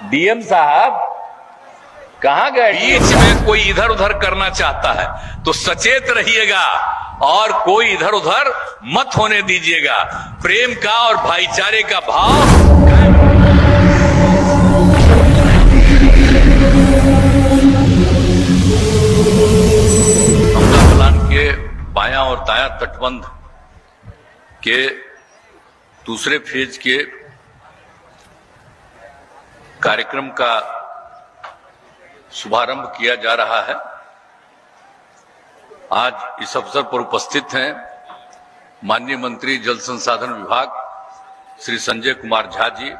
DM साहब कहां गए? बीच में कोई इधर उधर करना चाहता है तो सचेत रहिएगा और कोई इधर उधर मत होने दीजिएगा। प्रेम का और भाईचारे का भाव के बायां और दायां तटबंध के दूसरे फेज के कार्यक्रम का शुभारंभ किया जा रहा है। आज इस अवसर पर उपस्थित हैं माननीय मंत्री जल संसाधन विभाग श्री संजय कुमार झा जी,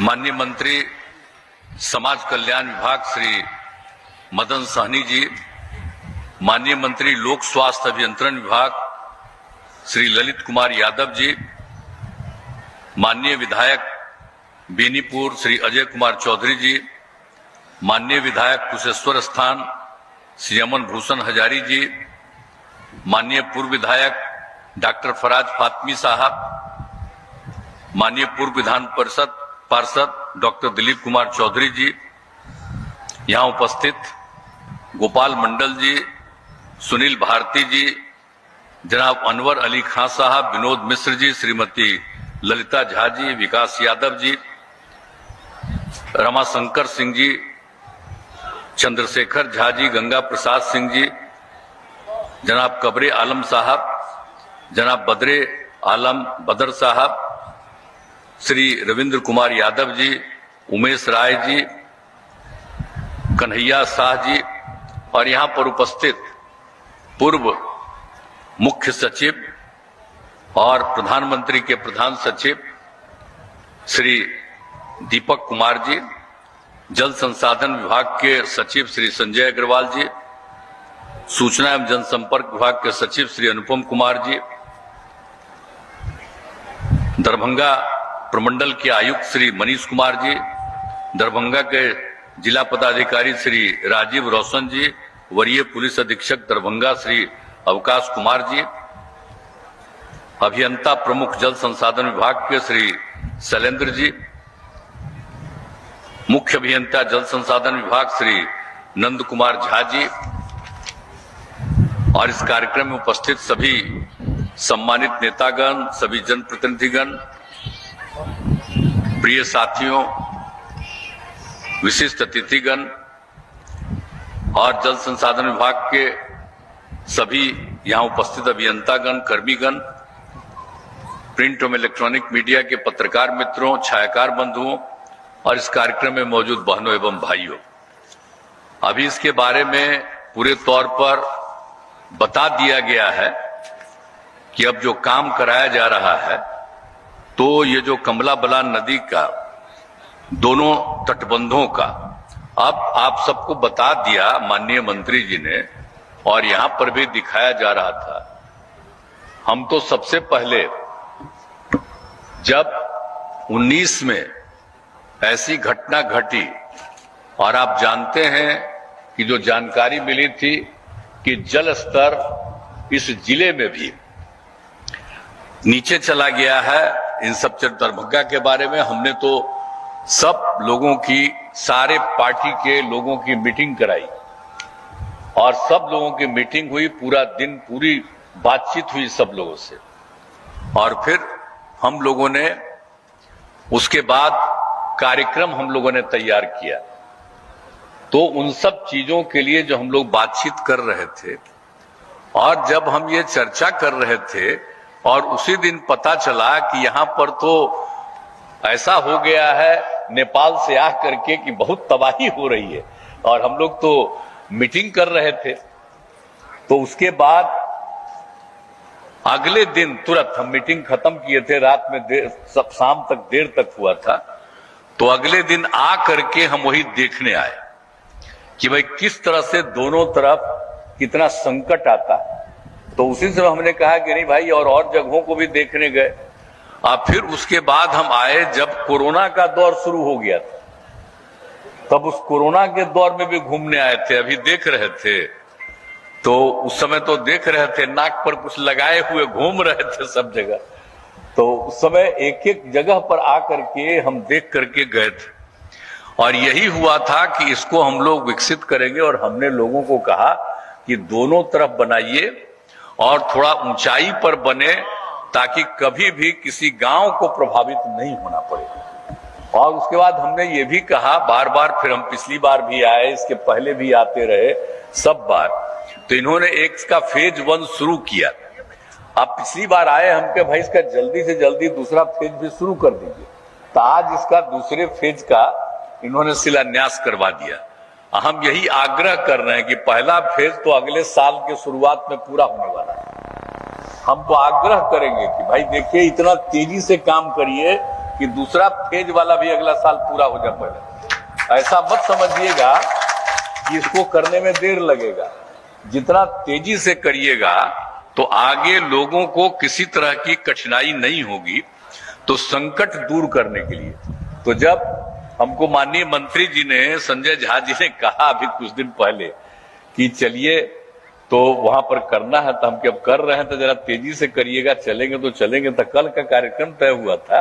माननीय मंत्री समाज कल्याण विभाग श्री मदन सहनी जी, माननीय मंत्री लोक स्वास्थ्य अभियंत्रण विभाग श्री ललित कुमार यादव जी, माननीय विधायक बेनीपुर श्री अजय कुमार चौधरी जी, माननीय विधायक कुशेश्वर स्थान श्री अमन भूषण हजारी जी, माननीय पूर्व विधायक डॉक्टर फराज फातमी साहब, माननीय पूर्व विधान परिषद पार्षद डॉक्टर दिलीप कुमार चौधरी जी, यहां उपस्थित गोपाल मंडल जी, सुनील भारती जी, जनाब अनवर अली खान साहब, विनोद मिश्र जी, श्रीमती ललिता झा जी, विकास यादव जी, रमाशंकर सिंह जी, चंद्रशेखर झा जी, गंगा प्रसाद सिंह जी, जनाब कबरे आलम साहब, जनाब बदरे आलम बदर साहब, श्री रविंद्र कुमार यादव जी, उमेश राय जी, कन्हैया शाह जी और यहां पर उपस्थित पूर्व मुख्य सचिव और प्रधानमंत्री के प्रधान सचिव श्री दीपक कुमार जी, जल संसाधन विभाग के सचिव श्री संजय अग्रवाल जी, सूचना एवं जनसंपर्क विभाग के सचिव श्री अनुपम कुमार जी, दरभंगा प्रमंडल के आयुक्त श्री मनीष कुमार जी, दरभंगा के जिला पदाधिकारी श्री राजीव रोशन जी, वरीय पुलिस अधीक्षक दरभंगा श्री अवकाश कुमार जी, अभियंता प्रमुख जल संसाधन विभाग के श्री शैलेंद्र जी, मुख्य अभियंता जल संसाधन विभाग श्री नंद कुमार झा जी और इस कार्यक्रम में उपस्थित सभी सम्मानित नेतागण, सभी जनप्रतिनिधिगण, प्रिय साथियों, विशिष्ट अतिथिगण और जल संसाधन विभाग के सभी यहां उपस्थित अभियंतागण, कर्मीगण, प्रिंट एवं इलेक्ट्रॉनिक मीडिया के पत्रकार मित्रों, छायाकार बंधुओं और इस कार्यक्रम में मौजूद बहनों एवं भाइयों, अभी इसके बारे में पूरे तौर पर बता दिया गया है कि अब जो काम कराया जा रहा है तो ये जो कमला बलान नदी का दोनों तटबंधों का अब आप सबको बता दिया माननीय मंत्री जी ने और यहां पर भी दिखाया जा रहा था। हम तो सबसे पहले जब 19 में ऐसी घटना घटी और आप जानते हैं कि जो जानकारी मिली थी कि जल स्तर इस जिले में भी नीचे चला गया है, इन सब दरभंगा के बारे में हमने तो सब लोगों की, सारे पार्टी के लोगों की मीटिंग कराई और सब लोगों की मीटिंग हुई, पूरा दिन पूरी बातचीत हुई सब लोगों से और फिर हम लोगों ने उसके बाद कार्यक्रम हम लोगों ने तैयार किया। तो उन सब चीजों के लिए जो हम लोग बातचीत कर रहे थे और जब हम ये चर्चा कर रहे थे और उसी दिन पता चला कि यहां पर तो ऐसा हो गया है नेपाल से आ करके कि बहुत तबाही हो रही है और हम लोग तो मीटिंग कर रहे थे, तो उसके बाद अगले दिन तुरंत हम मीटिंग खत्म किए थे, रात में सब शाम तक देर तक हुआ था, तो अगले दिन आ करके हम वही देखने आए कि भाई किस तरह से दोनों तरफ कितना संकट आता है। तो उसी समय हमने कहा कि नहीं भाई और जगहों को भी देखने गए। अब फिर उसके बाद हम आए जब कोरोना का दौर शुरू हो गया था, तब उस कोरोना के दौर में भी घूमने आए थे, अभी देख रहे थे। तो उस समय तो देख रहे थे, नाक पर कुछ लगाए हुए घूम रहे थे सब जगह। तो उस समय एक एक जगह पर आकर के हम देख करके गए थे और यही हुआ था कि इसको हम लोग विकसित करेंगे। और हमने लोगों को कहा कि दोनों तरफ बनाइए और थोड़ा ऊंचाई पर बने ताकि कभी भी किसी गांव को प्रभावित नहीं होना पड़े। और उसके बाद हमने ये भी कहा बार बार, फिर हम पिछली बार भी आए, इसके पहले भी आते रहे सब बार, तो इन्होंने एक का फेज 1 शुरू किया। अब पिछली बार आए हम के भाई इसका जल्दी से जल्दी दूसरा फेज भी शुरू कर दीजिए। तो आज इसका दूसरे फेज का इन्होंने शिलान्यास करवा दिया। हम यही आग्रह कर रहे हैं कि पहला फेज तो अगले साल के शुरुआत में पूरा होने वाला है। हम तो आग्रह करेंगे कि भाई देखिए इतना तेजी से काम करिए कि दूसरा फेज वाला भी अगला साल पूरा हो जाए। पहले ऐसा मत समझिएगा कि इसको करने में देर लगेगा। जितना तेजी से करिएगा तो आगे लोगों को किसी तरह की कठिनाई नहीं होगी। तो संकट दूर करने के लिए तो जब हमको माननीय मंत्री जी ने, संजय झा जी ने कहा अभी कुछ दिन पहले कि चलिए तो वहां पर करना है, तो हम अब कर रहे हैं, तो जरा तेजी से करिएगा, चलेंगे तो चलेंगे। तो कल का कार्यक्रम तय हुआ था,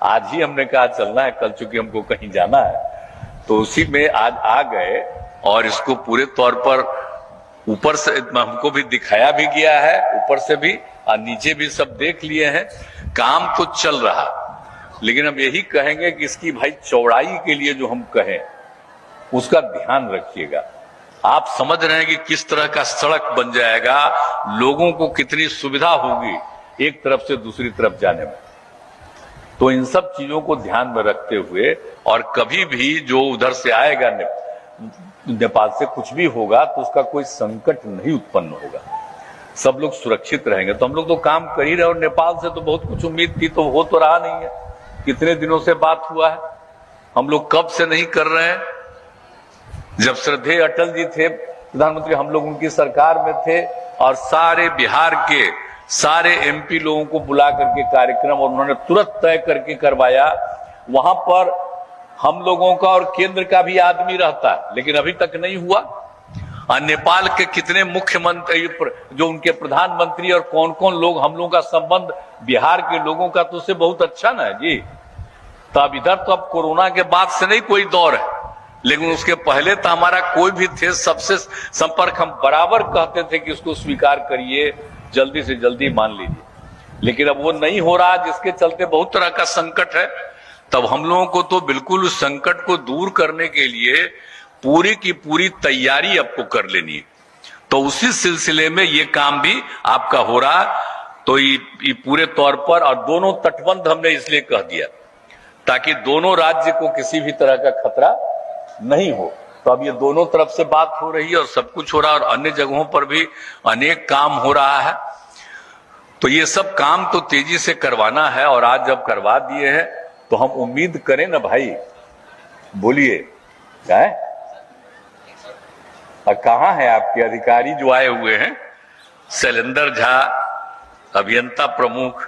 आज ही हमने कहा चलना है, कल चूंकि हमको कहीं जाना है तो उसी में आज आ गए और इसको पूरे तौर पर ऊपर से हमको भी दिखाया भी गया है, ऊपर से भी और नीचे भी सब देख लिए हैं। काम तो चल रहा, लेकिन हम यही कहेंगे कि इसकी भाई चौड़ाई के लिए जो हम कहें उसका ध्यान रखिएगा। आप समझ रहे हैं कि किस तरह का सड़क बन जाएगा, लोगों को कितनी सुविधा होगी एक तरफ से दूसरी तरफ जाने में। तो इन सब चीजों को ध्यान में रखते हुए और कभी भी जो उधर से आएगा नेपाल से कुछ भी होगा तो उसका कोई संकट नहीं उत्पन्न होगा, सब लोग सुरक्षित रहेंगे। तो हम लोग तो काम कर ही रहे और नेपाल से तो बहुत कुछ उम्मीद थी, तो हो तो रहा नहीं है। कितने दिनों से बात हुआ है, हम लोग कब से नहीं कर रहे हैं। जब श्रद्धेय अटल जी थे प्रधानमंत्री, हम लोग उनकी सरकार में थे और सारे बिहार के सारे एमपी लोगों को बुला करके कार्यक्रम और उन्होंने तुरंत तय करके करवाया। वहां पर हम लोगों का और केंद्र का भी आदमी रहता है, लेकिन अभी तक नहीं हुआ। और नेपाल के कितने मुख्यमंत्री, जो उनके प्रधानमंत्री और कौन कौन लोग, हम लोगों का संबंध बिहार के लोगों का तो उससे बहुत अच्छा ना है जी। तो अब इधर तो अब कोरोना के बाद से नहीं कोई दौर है, लेकिन उसके पहले तो हमारा कोई भी थे, सबसे संपर्क हम बराबर कहते थे कि उसको स्वीकार करिए, जल्दी से जल्दी मान लीजिए। लेकिन अब वो नहीं हो रहा, जिसके चलते बहुत तरह का संकट है। तब हम लोगों को तो बिल्कुल उस संकट को दूर करने के लिए पूरी की पूरी तैयारी आपको कर लेनी है। तो उसी सिलसिले में ये काम भी आपका हो रहा। तो ये पूरे तौर पर, और दोनों तटबंध हमने इसलिए कह दिया ताकि दोनों राज्य को किसी भी तरह का खतरा नहीं हो। तो अब ये दोनों तरफ से बात हो रही है और सब कुछ हो रहा है, और अन्य जगहों पर भी अनेक काम हो रहा है। तो ये सब काम तो तेजी से करवाना है, और आज जब करवा दिए हैं तो हम उम्मीद करें ना भाई, बोलिए क्या है? कहाँ है आपके अधिकारी जो आए हुए हैं? शैलेंद्र झा, अभियंता प्रमुख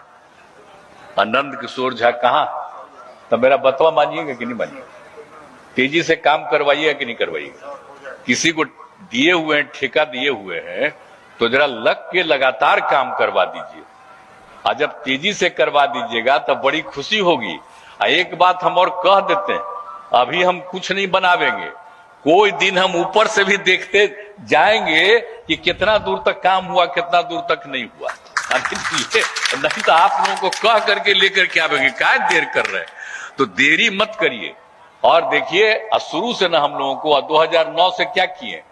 आनंद किशोर झा, कहाँ? तो मेरा बतवा मानिएगा कि नहीं मानिएगा? तेजी से काम करवाइएगा कि नहीं करवाइएगा? किसी को दिए हुए हैं, ठेका दिए हुए हैं, तो जरा लग के लगातार काम करवा दीजिए। और जब तेजी से करवा दीजिएगा तो बड़ी खुशी होगी। एक बात हम और कह देते हैं, अभी हम कुछ नहीं बनावेंगे, कोई दिन हम ऊपर से भी देखते जाएंगे कि कितना दूर तक काम हुआ, कितना दूर तक नहीं हुआ। नहीं तो आप लोगों को कह करके लेकर के आवेंगे, क्या देर कर रहे हैं? तो देरी मत करिए। और देखिए शुरू से ना हम लोगों को 2009 से क्या किए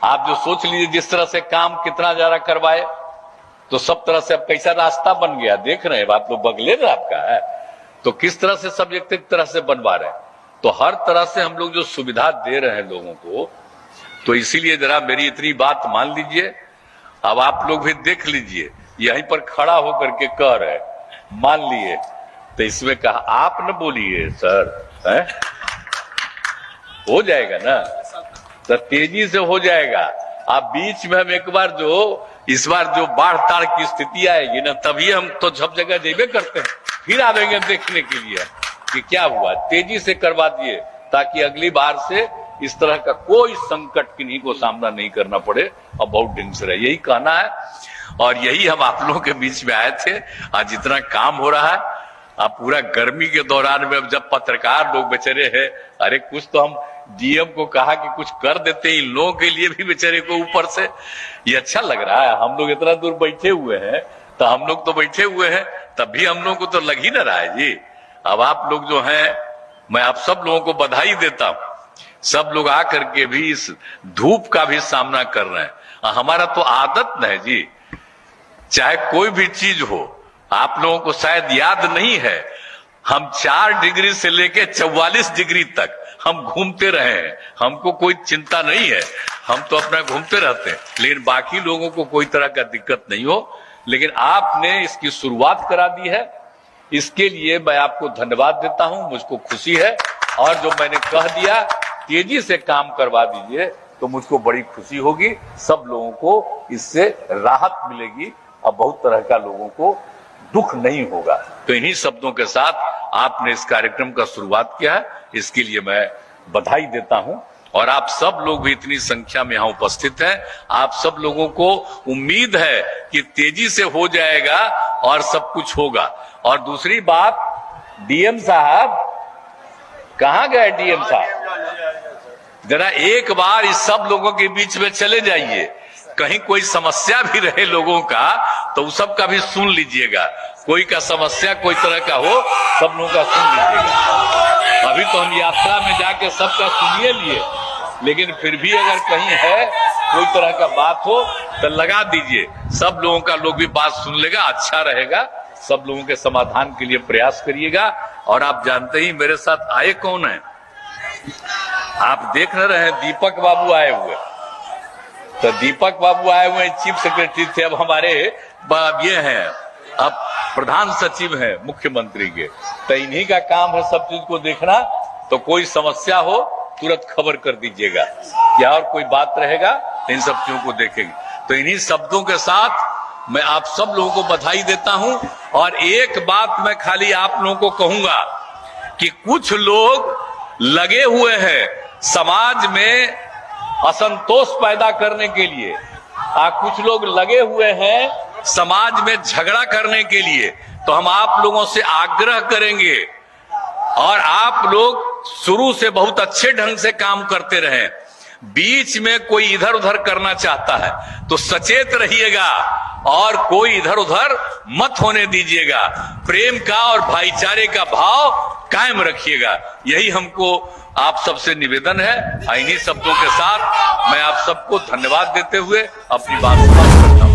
आप जो सोच लीजिए, जिस तरह से काम कितना ज्यादा करवाए, तो सब तरह से अब कैसा रास्ता बन गया देख रहे हैं आप लोग, बगले में आपका है तो किस तरह से सब एक तरह से बनवा रहे हैं। तो हर तरह से हम लोग जो सुविधा दे रहे हैं लोगों को, तो इसीलिए जरा मेरी इतनी बात मान लीजिए। अब आप लोग भी देख लीजिए, यहीं पर खड़ा होकर के कह रहे मान लिए, तो इसमें कहा आप न बोलिए सर, है? हो जाएगा ना, तो तेजी से हो जाएगा। अब बीच में हम एक बार जो इस बार जो बाढ़ ताड़ की स्थिति आएगी ना, तभी हम तो सब जगह जेबे करते हैं, फिर आवेंगे देखने के लिए कि क्या हुआ। तेजी से करवा दिए ताकि अगली बार से इस तरह का कोई संकट किन्हीं को सामना नहीं करना पड़े और बहुत ढंग से रहे, यही कहना है। और यही हम आप लोगों के बीच में आए थे। आज जितना काम हो रहा है, अब पूरा गर्मी के दौरान में अब जब पत्रकार लोग बेचारे हैं, अरे कुछ तो हम डीएम को कहा कि कुछ कर देते इन लोगों के लिए भी बेचारे को ऊपर से ये अच्छा लग रहा है। हम लोग इतना दूर बैठे हुए हैं, तो हम लोग तो बैठे हुए हैं, तब भी हम लोग को तो लग ही ना रहा है जी। अब आप लोग जो हैं, मैं आप सब लोगों को बधाई देता हूं। सब लोग आकर के भी इस धूप का भी सामना कर रहे हैं। हमारा तो आदत है जी, चाहे कोई भी चीज हो, आप लोगों को शायद याद नहीं है, हम 4 डिग्री से लेकर 44 डिग्री तक हम घूमते रहे हैं। हमको कोई चिंता नहीं है, हम तो अपना घूमते रहते हैं, लेकिन बाकी लोगों को कोई तरह का दिक्कत नहीं हो। लेकिन आपने इसकी शुरुआत करा दी है, इसके लिए मैं आपको धन्यवाद देता हूं। मुझको खुशी है, और जो मैंने कह दिया तेजी से काम करवा दीजिए तो मुझको बड़ी खुशी होगी। सब लोगों को इससे राहत मिलेगी और बहुत तरह का लोगों को दुख नहीं होगा। तो इन्हीं शब्दों के साथ आपने इस कार्यक्रम का शुरुआत किया है, इसके लिए मैं बधाई देता हूं। और आप सब लोग भी इतनी संख्या में यहां उपस्थित हैं, आप सब लोगों को उम्मीद है कि तेजी से हो जाएगा और सब कुछ होगा। और दूसरी बात, डीएम साहब कहां गए? डीएम साहब जरा एक बार इस सब लोगों के बीच में चले जाइए, कहीं कोई समस्या भी रहे लोगों का तो उस सब का भी सुन लीजिएगा। कोई का समस्या कोई तरह का हो, सब लोगों का सुन लीजिएगा। अभी तो हम यात्रा में जाके सबका सुनिए लिए, लेकिन फिर भी अगर कहीं है कोई तरह का बात हो तो लगा दीजिए, सब लोगों का लोग भी बात सुन लेगा, अच्छा रहेगा। सब लोगों के समाधान के लिए प्रयास करिएगा। और आप जानते ही मेरे साथ आए कौन है, आप देख न रहे हैं, दीपक बाबू आए हुए। तो दीपक बाबू आए हुए चीफ सेक्रेटरी थे, अब हमारे ये हैं, अब प्रधान सचिव हैं मुख्यमंत्री के। तो इन्हीं का काम है सब चीज को देखना। तो कोई समस्या हो तुरंत खबर कर दीजिएगा, या और कोई बात रहेगा इन सब चीजों को देखेंगे। तो इन्हीं शब्दों के साथ मैं आप सब लोगों को बधाई देता हूं। और एक बात मैं खाली आप लोगों को कहूंगा कि कुछ लोग लगे हुए हैं समाज में असंतोष पैदा करने के लिए, कुछ लोग लगे हुए हैं समाज में झगड़ा करने के लिए। तो हम आप लोगों से आग्रह करेंगे, और आप लोग शुरू से बहुत अच्छे ढंग से काम करते रहे, बीच में कोई इधर उधर करना चाहता है तो सचेत रहिएगा और कोई इधर उधर मत होने दीजिएगा। प्रेम का और भाईचारे का भाव कायम रखिएगा, यही हमको आप सबसे निवेदन है। इन्हीं शब्दों के साथ मैं आप सबको धन्यवाद देते हुए अपनी बात समाप्त करता हूं।